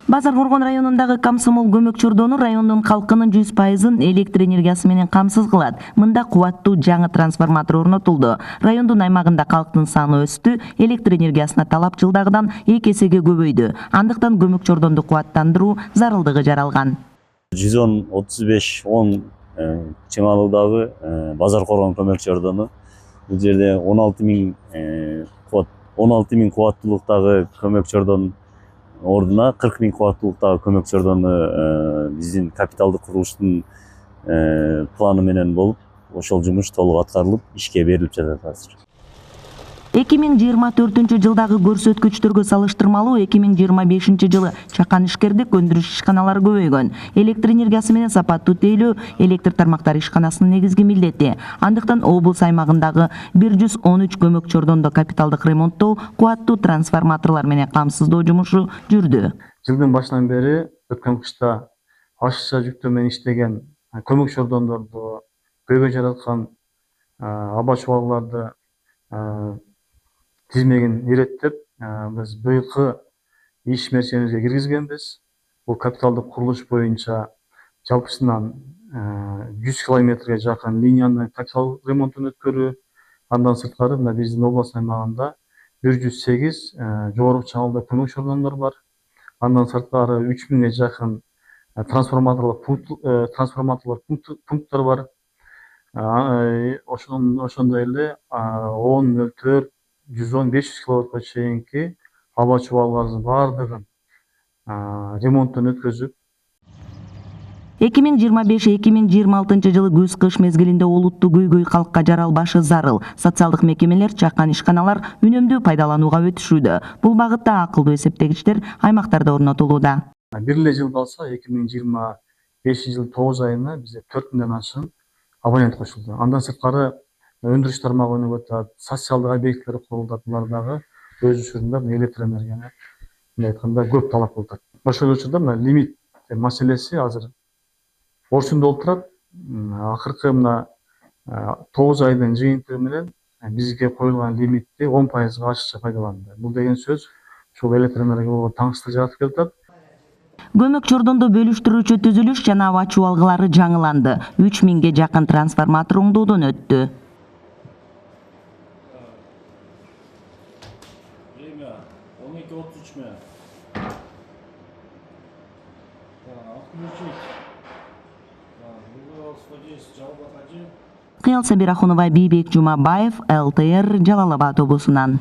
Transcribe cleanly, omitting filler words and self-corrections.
Базар Коргон районундагы Комсомол көмөк чордону райондун калкынын 100% электр энергиясы менен камсыз кылат. Мында кубаттуу жаңы трансформатор орнотулду. Райондун аймагында калктын саны өстү, электр энергиясына талап жылдагыдан 2 эсеге көбөйдү. Андыктан көмөк чордонду кубаттандыруу зарылдыгы жаралган. 110-35-10 чыңалуудагы Базар Коргон көмөк чордону. Бул жерде 16 000 кубаттуулуктагы көмөк чордон ордуна 40 000 кубаттуулуктагы көмөк чордону биздин капиталдык курулуштун планы менен болуп, ошол жумуш толук аткарылып, ишке берилип жатат азыр. 2024 жылдагы көрсөткүчтөргө салыштырмалуу 2025 жылы чакан ишкердик өндүрүш ишканалары көбөйгөн. Электр энергиясы менен сапаттуу тейлөө электр тармактары ишканасынын негизги милдети. Андыктан облус аймагындагы 113 көмөк чордондо капиталдык ремонттоо, кубаттуу трансформаторлор менен камсыздоо жумушу жүрдү. Жылдын башынан бери өткөн кышта ашыкча жүктөө менен иштеген көмөк чордондорду көйгөй жараткан аба чубалгыларды тизмегин иреттеп, биз быйылкы иш мерчебизге киргизгенбиз. Бул капиталдык курулуш боюнча жалпысынан 100 километрге жакын линияны капиталдык ремонтун өткөрүү. Андан сырткары мына биздин облус аймагында 108 жогорку чыңалда көмөк чордондор бар. Андан сырткары 3000ге жакын трансформаторлор пункттар бар. Ошондой эле 10 мөлтөр 110-500 киловаттка чейинки аба чубалгыбыздын баардыгын ремонттон өткөзүп, 2025-2026 жылы күз-кыш мезгилинде олуттуу көйгөй калкка жаралбашы зарыл. Социалдык мекемелер, чакан ишканалар үнөмдүү пайдаланууга өтүшүүдө. Бул багытта акылдуу эсептегичтер аймактарда орнотулууда. Бир эле жылда алса 2025 жыл 9 айына бизде 4000ден ашык абонент кошулду. Андан сырткары өндүрүш тармагы өнүгүп атат, социалдык объекттер курулат, булардагы өз учурунда электр энергияны айтканда көп талап болуп атат. Ошол учурда мына лимит маселеси азыр орчундо болуп турат. Акыркы мына 9 айдын жыйынтыгы менен бизге коюлган лимитти 10%га ашыкча пайдаланды. Бул деген сөз ушул электр энергияга болгон таңсыздык жаратып келатат. Көмөк чордондо бөлүштүрүүчү түзүлүш жана аба чубалгылары жаңыланды. 3000ге жакын трансформатор оңдоодон өттү. Время 12:33. Кыял Сабирахунова, Бийбек Жумабаев, ЛТР, Жалал Абад облусунан.